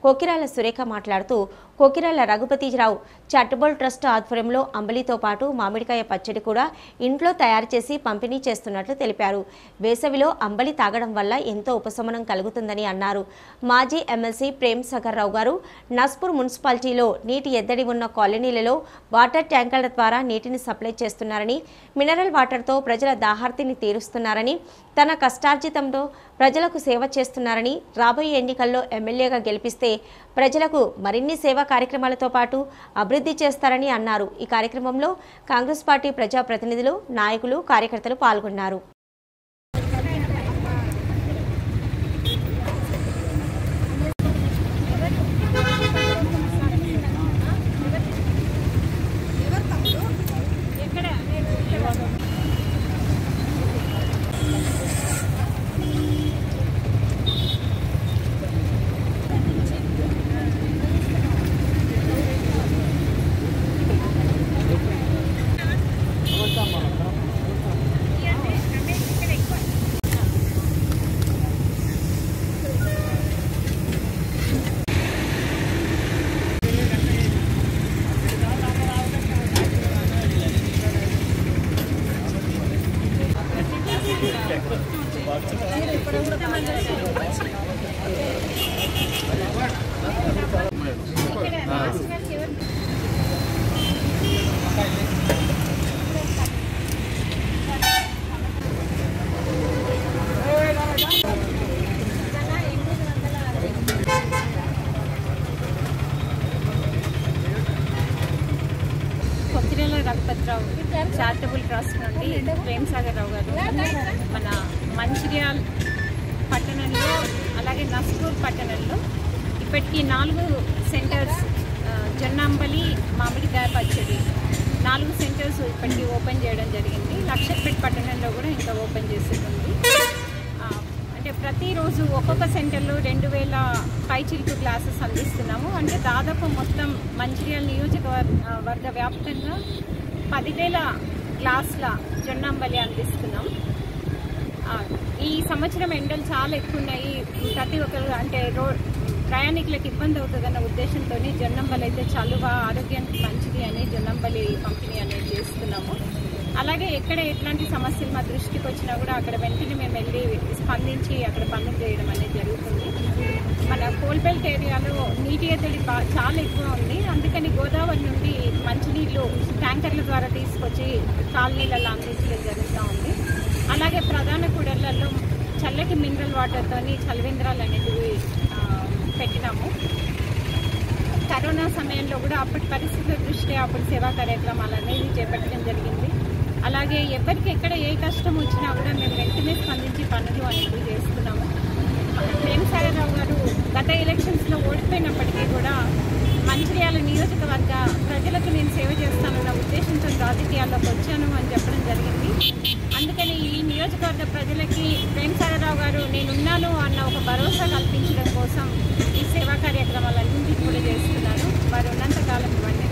కొకిరాల సురేఖ మాట్లాడుతూ Kokirala Raghupathi Rao charitable trust ఆధ్వర్యంలో అంబలితో పాటు మామిడికాయ పచ్చడి కూడా ఇంట్లో తయారు చేసి పంపిణీ చేస్తున్నట్లు తెలిపారు. వేసవిలో అంబలి తాగడం వల్ల ఎంతో ఉపశమనం కలుగుతుందని అన్నారు. మాజీ ఎమ్మెల్సీ ప్రేమ్ సాగర్ రావు గారు నస్పూర్ మున్సిపాలిటీలో నీటి ఎద్దడి ఉన్న కాలనీలలో వాటర్ ట్యాంకర్ల ద్వారా నీటిని సప్లై చేస్తున్నారని, మినరల్ వాటర్తో ప్రజల దాహార్తిని తీరుస్తున్నారని, తన కష్టార్జితంతో ప్రజలకు సేవ చేస్తున్నారని, రాబోయే ఎన్నికల్లో ఎమ్మెల్యేగా గెలిపిస్తే ప్రజలకు మరిన్ని సేవా కార్యక్రమాలతో పాటు అభివృద్ధి చేస్తారని అన్నారు. ఈ కార్యక్రమంలో కాంగ్రెస్ పార్టీ ప్రజా ప్రతినిధులు, నాయకులు, కార్యకర్తలు పాల్గొన్నారు. కొకిరాల రఘుపతిరావు చారిటబుల్ ట్రస్ట్ నుండి ప్రేమ్ సాగర్ రావు గారు మన మంచిర్యాల పట్టణంలో అలాగే నస్పూర్ పట్టణంలో ఇప్పటికీ 4 సెంటర్స్ జొన్నంబలి మామిడికాయ పచ్చడి 4 సెంటర్స్ ఇప్పటికీ ఓపెన్ చేయడం జరిగింది. లక్షపేట పట్టణంలో కూడా ఇంకా ఓపెన్ చేసేది. అంటే ప్రతిరోజు ఒక్కొక్క సెంటర్లో 2000 పైచిలుకు క్లాసెస్ అందిస్తున్నాము. అంటే దాదాపు మొత్తం మంచిర్యాల నియోజకవర్గ వ్యాప్తంగా 10,000 క్లాసుల జొన్నంబలి అందిస్తున్నాం. ఈ సంవత్సరం ఎండలు చాలా ఎక్కువ ఉన్నాయి. ప్రతి ఒక్కరు అంటే ప్రయాణికులకు ఇబ్బంది అవుతుందన్న ఉద్దేశంతో జొన్నంబలి అయితే చలువ ఆరోగ్యానికి మంచిది అని జొన్నంబలి పంపిణీ అనేది చేస్తున్నాము. అలాగే ఎక్కడ ఎట్లాంటి సమస్యలు మా దృష్టికి వచ్చినా కూడా అక్కడ వెంటనే మేము వెళ్ళి స్పందించి అక్కడ పనులు చేయడం అనేది జరుగుతుంది. మన కోల్బెల్ట్ ఏరియాలో నీటి ఎద్దడి చాలా ఎక్కువ ఉంది. అందుకని గోదావరి నుండి మంచినీళ్ళు ట్యాంకర్ల ద్వారా తీసుకొచ్చి కాలనీలలో అందించడం జరుగుతూ ఉంది. అలాగే ప్రధాన కూడళ్లలో చల్లటి మినరల్ వాటర్తో చలివేంద్రాలు అనేవి పెట్టినాము. కరోనా సమయంలో కూడా అప్పటి పరిస్థితుల దృష్ట్యా అప్పుడు సేవా కార్యక్రమాలు అనేవి చేపట్టడం జరిగింది. అలాగే ఎవరికి ఎక్కడ ఏ కష్టం వచ్చినా కూడా మేము వెంటనే స్పందించి పనులు అనేవి చేస్తున్నాము. ప్రేమ్ సాగర్ రావు గారు గత ఎలక్షన్స్లో ఓడిపోయినప్పటికీ కూడా మంచిర్యాల నియోజకవర్గ ప్రజలకు నేను సేవ చేస్తానన్న ఉద్దేశంతో రాజకీయాల్లోకి వచ్చాను అని చెప్పడం జరిగింది. అందుకని ఈ నియోజకవర్గ ప్రజలకి ప్రేమ్ సాగర్ రావు గారు నేనున్నాను అన్న ఒక భరోసా కల్పించడం కోసం ఈ సేవా కార్యక్రమాలన్నింటినీ కూడా చేస్తున్నారు. వారు ఉన్నంతకాలం ఇవ్వండి.